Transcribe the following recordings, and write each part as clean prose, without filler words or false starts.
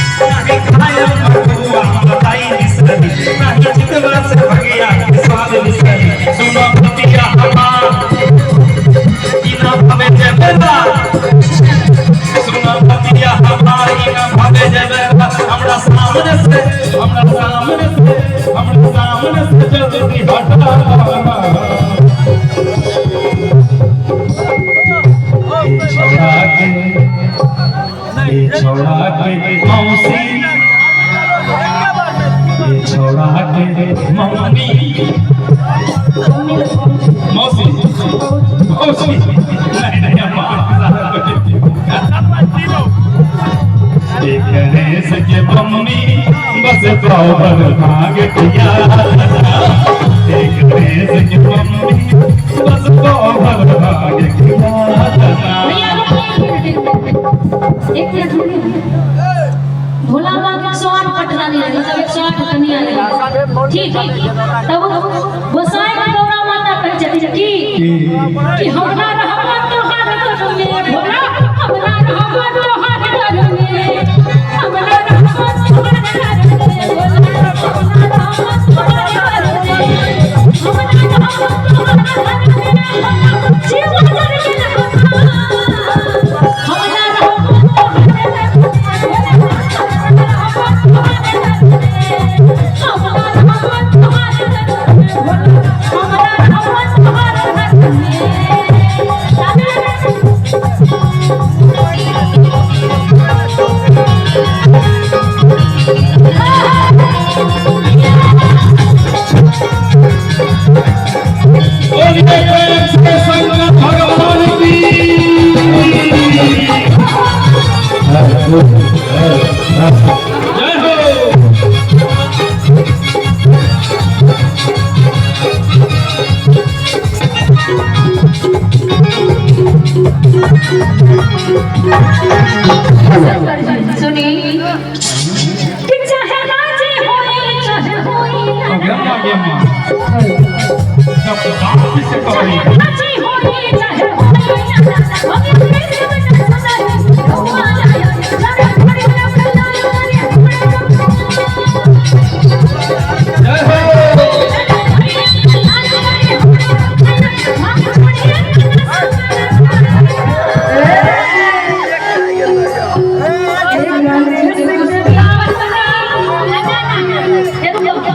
खाया मखुआ मलाई बिसरी नहीं चितवा से भगिया स्वाद बिसरी सुनो पतिया हमार इना भवे जबेला सुनो पतिया हमार इना भवे जबेला हमरा सामने से जल्दी हटा छोड़ा के मौसी छोड़ा के मम्मी मौसी मौसी नहीं गणेश के मम्मी बस प्रॉपर भाग किया गणेश के मम्मी बस प्रॉपर भाग किया भोला बाबा 108 पटना नहीं आएगा, सब 108 कन्या आएगा, ठीक है। तब गोसाई की गौरा माता कह जाती है कि हमरा रहमत तोहार घर में भोला, हमरा रहमत तोहार घर में, हमरा रहमत तोहार घर में भोला, हमरा रहमत तोहार घर में, हमरा रहमत तोहार घर में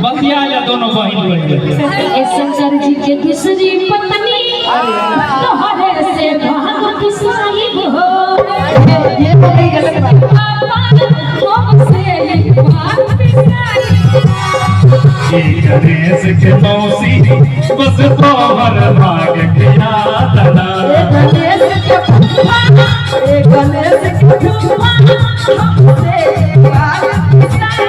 जीवन करके रखा शंकर जी के दूसरी पत्नी तोहरे से भाग किसाई हो ये बोली गलत बात गणेश के मौसी बस तोहर भाग किया तना गणेश के फुफा गणेश के फुफा हमसे भाग किसाई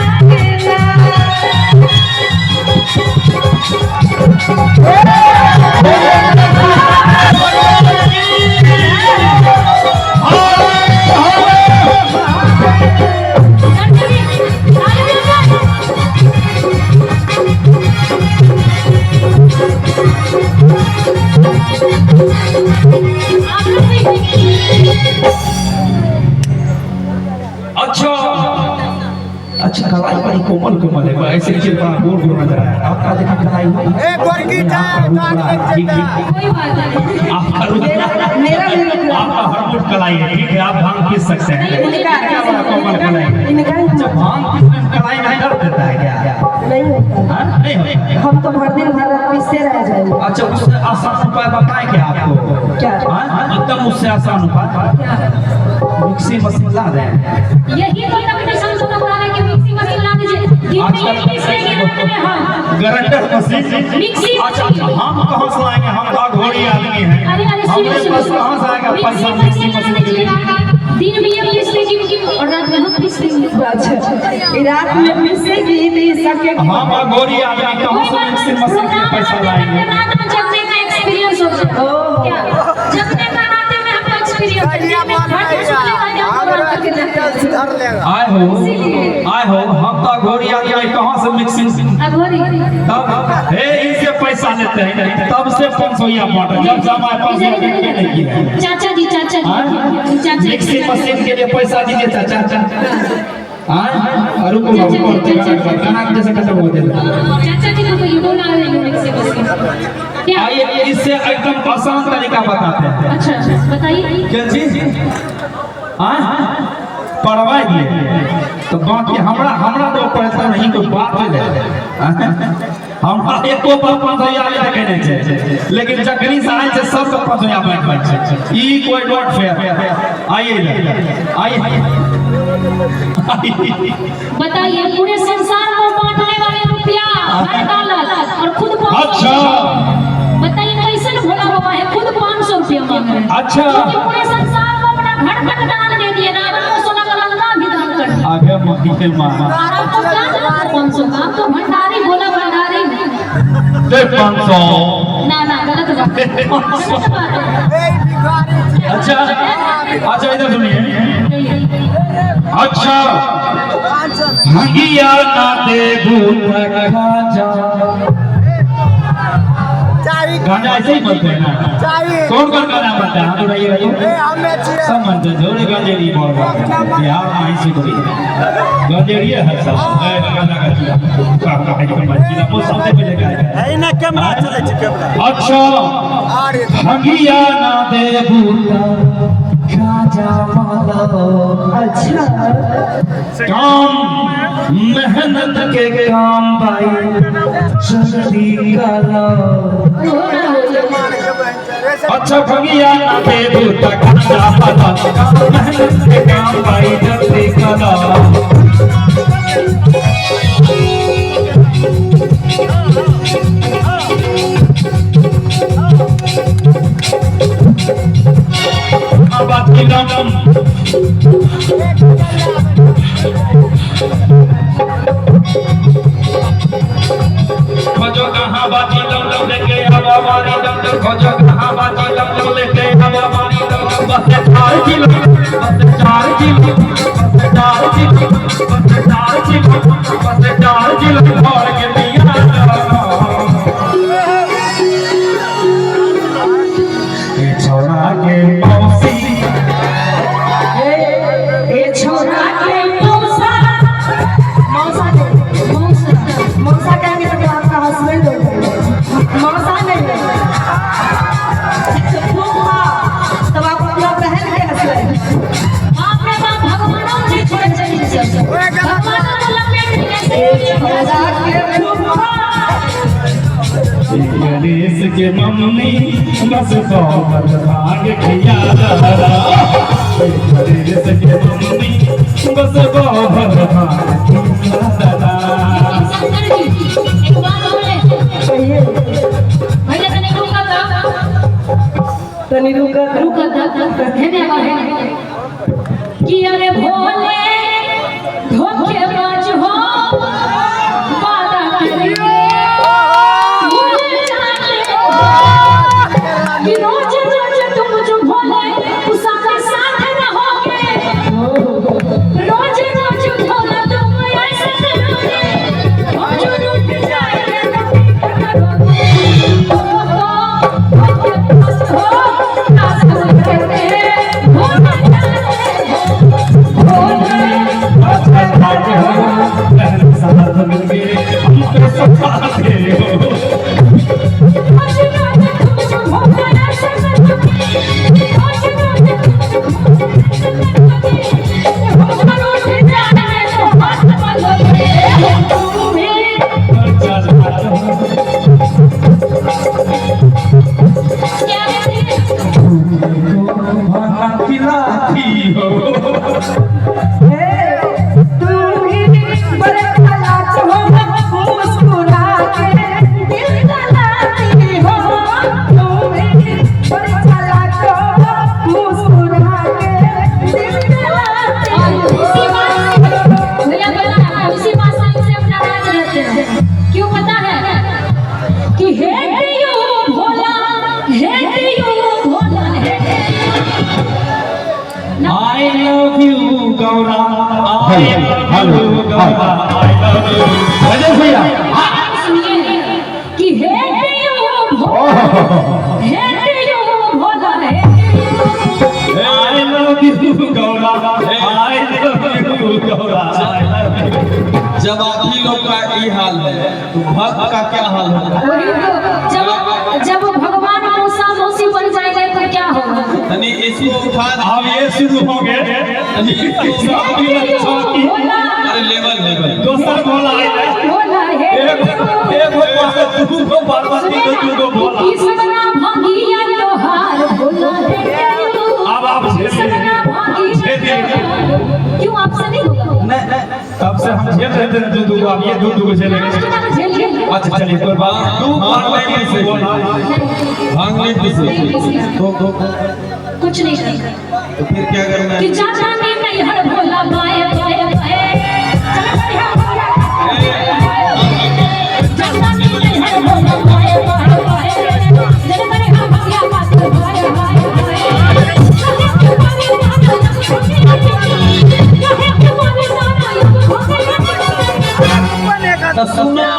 अच्छा कलाई बड़ी कोमल कोमल है ऐसे चिल्पा गोल गोल नजर आया आपका देखा कलाई ए गोरकी चाय कोई बात नहीं आपका मेरा आपका हरमुट कलाई है ठीक है आप भांग पी सकते हैं इनका क्या बड़ा कोमल कलाई जब भांग पीने कलाई नहीं दर्द देता है क्या नहीं होता नहीं हम तो भर दिन भर पीसते रह जाएंगे अच्छा उससे आसान उपाय बताएं क्या आपको क्या एकदम उससे आसान उपाय मिक्सी मशीन ला दें यही तो टेक्नीशियन को बुलाने की मिक्सी मशीन ला दीजिए गारंटर मशीन मिक्सी अच्छा हम कहां से आएंगे हम तो घोड़ी आदमी हैं हमारे पास कहां से आएगा पैसा मिक्सी मशीन के लिए दिन में ये पीस लीजिए और रात में हम पीस लेंगे अच्छा रात में पीसेगी नहीं सके हम घोड़ी आदमी कहां से मिक्सी मशीन के पैसा लाएंगे रात में जगने का एक्सपीरियंस हो क्या जगने का रात में हमको एक्सपीरियंस आए हो हम तो घोड़ी आ गया कहाँ से मिक्सिंग अघोरी तब हे इनसे पैसा लेते हैं तब से 500 बांटा जब हमारे पास नहीं किया चाचा जी मिक्सी मशीन के लिए पैसा दीजिए चाचा हाँ रुको गाना जैसे खत्म हो जाएगा चाचा जी को ये बोला है मिक्सी मशीन क्या आइए इससे एकदम आसान तरीका बताते हैं अच्छा बताइए क्या चीज हाँ पढ़वा दिए तो बाकी हमरा तो पैसा नहीं कोई बात है हमरा एको पर 5,000 कहने छे लेकिन जखनी से आए छे सब 5,000 बैठ छे ई कोई नॉट फेयर आइए बताइए पूरे संसार को बांटने वाले रुपया हर डॉलर और खुद अच्छा बताइए कैसे भोला बाबा है खुद 500 रुपया मांग रहे हैं अच्छा पूरे संसार को अपना घर तक दान दे दिए रावण को सोना का लंका भी दान कर दिया आगे मक्की मामा 500 का तो भंडारी भोला भंडारी दे 500 ना गलत बात अच्छा इधर सुनिए अच्छा हगिया ना दे गाना ऐसे ही बनते हैं ना कौन गाना बनता है तो नहीं सब बनते हैं जोड़े गंजेरी बोल बिहार में ही सीख रही गंजेरी है सब गाना का वो सबसे पहले गाया अच्छा हगिया ना दे अच्छा काम मेहनत के काम भाई जल्दी करो अच्छा भगिया ना दे दूता खाजा पता मेहनत के काम भाई जल्दी करो खोजो कहाँ बाजी दम लेके हवा मारी दम खोजो कहाँ बाजी दम लेके हवा मारी दम बस 4 किलो बस 4 किलो बस 4 किलो बस 4 किलो बस 4 किलो भर के दिया ये छोरा के मौसी ये छोरा के मौसा कहेंगे तो आपका हस्बैंड मौसा नहीं है तब आप अपना बहन के हस्बैंड आपने बाप भगवानों से छोड़ चली भगवानों को लपेट कैसे गणेश के मम्मी बस बहुत भाग खिया गणेश के मम्मी बस बहुत भाग एक बात बोले भैया तनी रुका था कि अरे भोले धोखेबाज हो वादा करिए कि रोज रोज तुम जो भोले उसके साथ रहोगे रोज रोज भोला तुम ऐसे करोगे हम जो रूठ जाएंगे I love you Gaura I love you Gaura I love you Rajesh भैया सुनिए कि hate you Bhola I love you Gaura I love you Gaura I love you जब आप ही लोग का ये हाल है तो भक्त का क्या हाल होगा? जब भगवान मूसा मौसी बन जाएंगे तो क्या होगा? यानी इसको उठा अब ये शुरू हो गए अरे लेवल दोसर भोला भोला है एक को पार्वती को तू को भोला कृष्णा भंगिया लोहार भोला है अब आप कृष्णा भंगिया क्यों आपसे नहीं होगा? तब से हम झेल रहे थे दू अब ये दू चलेंगे अच्छा चलिए कोई बात तू भांगने पीछे तो कुछ नहीं करता तो फिर क्या करना है? कि चाचा ने नहीं हर भोला बाए बाए बाए चाचा ने नहीं हर भोला बाए बाए बाए जब करे हम भैया बात बाए बाए तो सुनो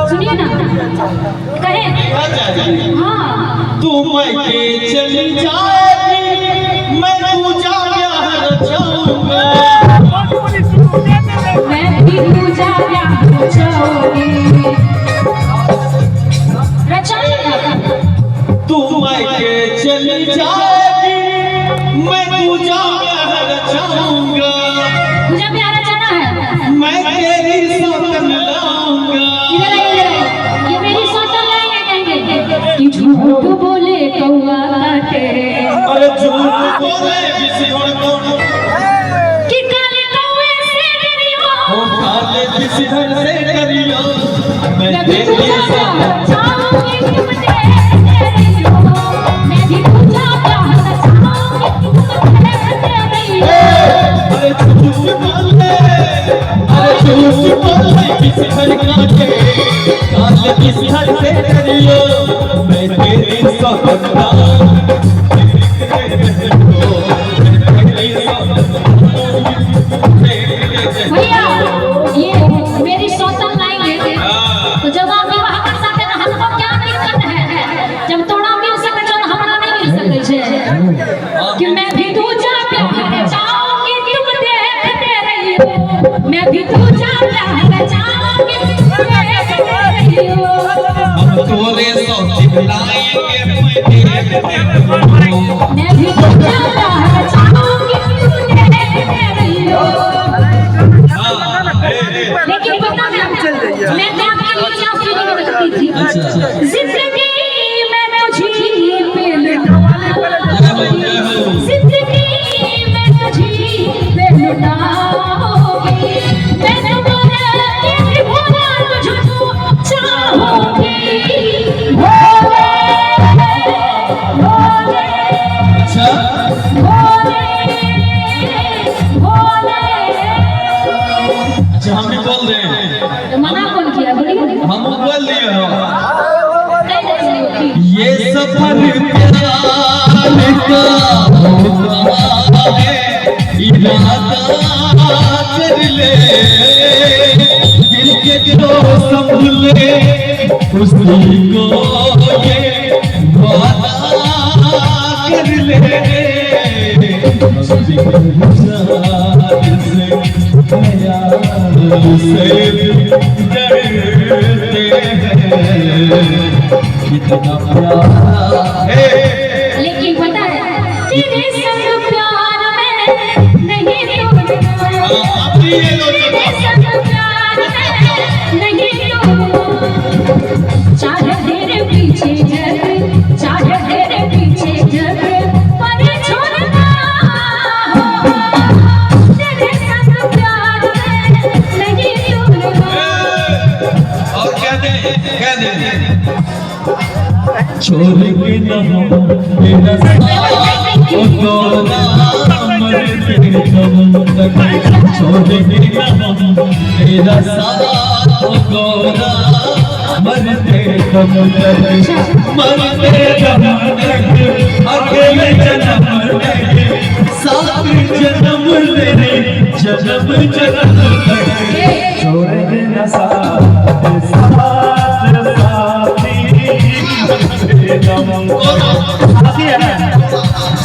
सुनिए ना कहे हाँ तू मैं चली जाएगी मैं पूजा प्यार रचाऊंगा मैं भी पूजा प्यार रचाऊंगी तू मैं चली जाएगी मैं पूजा प्यार रचाऊंगा पूजा प्यार रचाना है मैं तेरी सौतन लाऊंगा ये मेरी सौतन लाएंगे कि झूठ बोले कौआ काटे अरे झूठ बोले बिसिहर कौन कि काले कौए से डरियो हो काले बिसिहर से डरियो मैं मैं भी तेरी पूजा प्यार सौतन रचाऊंगी तुम तेरे मैं भी पूजा प्यार रचाऊंगी तुम तेरे अरे झूठ बोले बिसिहर काटे काले बिसिहर से डरियो मैं तेरी सौतन लाऊंगा भैया ये मेरी सौतन लाएंगे तो जब आप विवाह कर सकते ना हमको क्या दिक्कत है जब तोड़ा मिल सके तो हमारा नहीं मिल सके छे कि मैं भी दूजा प्यार चाहूंगी तुम देखते रहियो मैं भी दूजा प्यार चाहूंगी तुम देखते रहियो तोरे सौतन लाएंगे मैं भी दूजा प्यार चाहूंगी तुम देखते रहियो लेकिन पता है मैं तो आपके लिए क्या फीलिंग रखती थी जिंदगी में तुझी पे लुटाऊंगी जिंदगी में तुझी पे लुटाऊंगी मैं तुम्हारे के भोला तुझको चाहूंगी भोले भोले भोले भोले अच्छा हम भी बोल रहे हैं तो मना कौन किया बोलिए हम बोल दिए हो नहीं ये सफर प्यार का होता है इरादा कर ले दिल के जो संभले उसी को ये वादा कर ले से कितना प्यार है लेकिन पता है तेरे संग प्यार में नहीं तोड़ना, तेरे संग प्यार में नहीं तोड़ना, चाहे तेरे पीछे जग, चाहे तेरे पीछे जग, पर छोड़ना हो, तेरे संग प्यार में नहीं तोड़ना। और क्या दे छोड़ के न हो मेरा ओ गोरा मर तेरे कम तक, छोड़ के न हो मेरा साथ ओ गोरा मर तेरे कम तक, मर तेरे कम तक, अकेले जन्म लेने, साथ जन्म लेने, जन्म जन्म तक, छोड़ के न साथ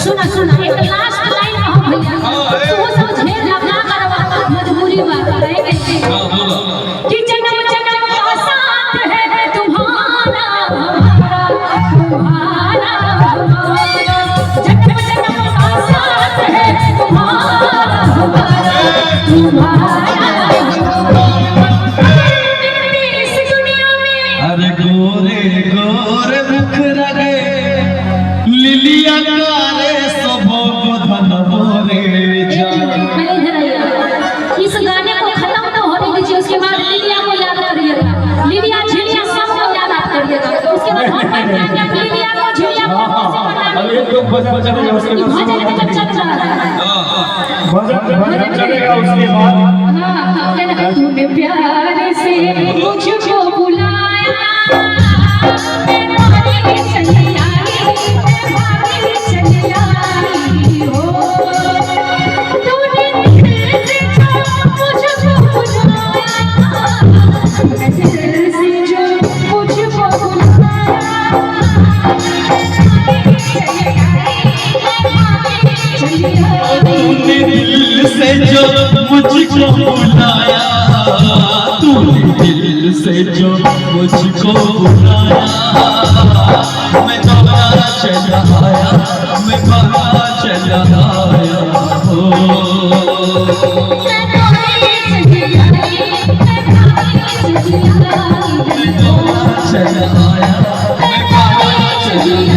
सुना सुना एक लास्ट लाइन कहो भैया, वो सब झेल ना करवा, मजबूरी बात है कैसे कि जन्म जन्म का साथ है तुम्हारा हमारा, तुम्हारा हमारा, जन्म जन्म का साथ है तुम्हारा हमारा, तुम्हारा इस दुनिया में। अरे गोरे गोरे मुख रगे लिलिया कारे सबो को धन बोरे जा। इस गाने को खत्म तो होने दीजिए, उसके बाद लिलिया को याद करिएगा, लिलिया झिलिया सबको याद करिएगा, उसके बाद हम लिलिया को झिलिया को अब एक लोग भजन चलेगा उसके बाद भजन चल रहा है। भजन चलेगा उसके बाद तूने प्यार से मुझको बुलाया, मैं भागे चली आई, मैं भागे चली आई हो, तूने दिल से जो मुझको बुलाया, मैं दिल से जो मुझको बुलाया, चली आई, मैं भागे चली आई। तूने दिल से जो मुझको बुलाया, तूने दिल से जो मुझको बुलाया, मैं बाहर चला आया, मैं बाहर चला आया हो, मैं बाहर चला आया, मैं बाहर चला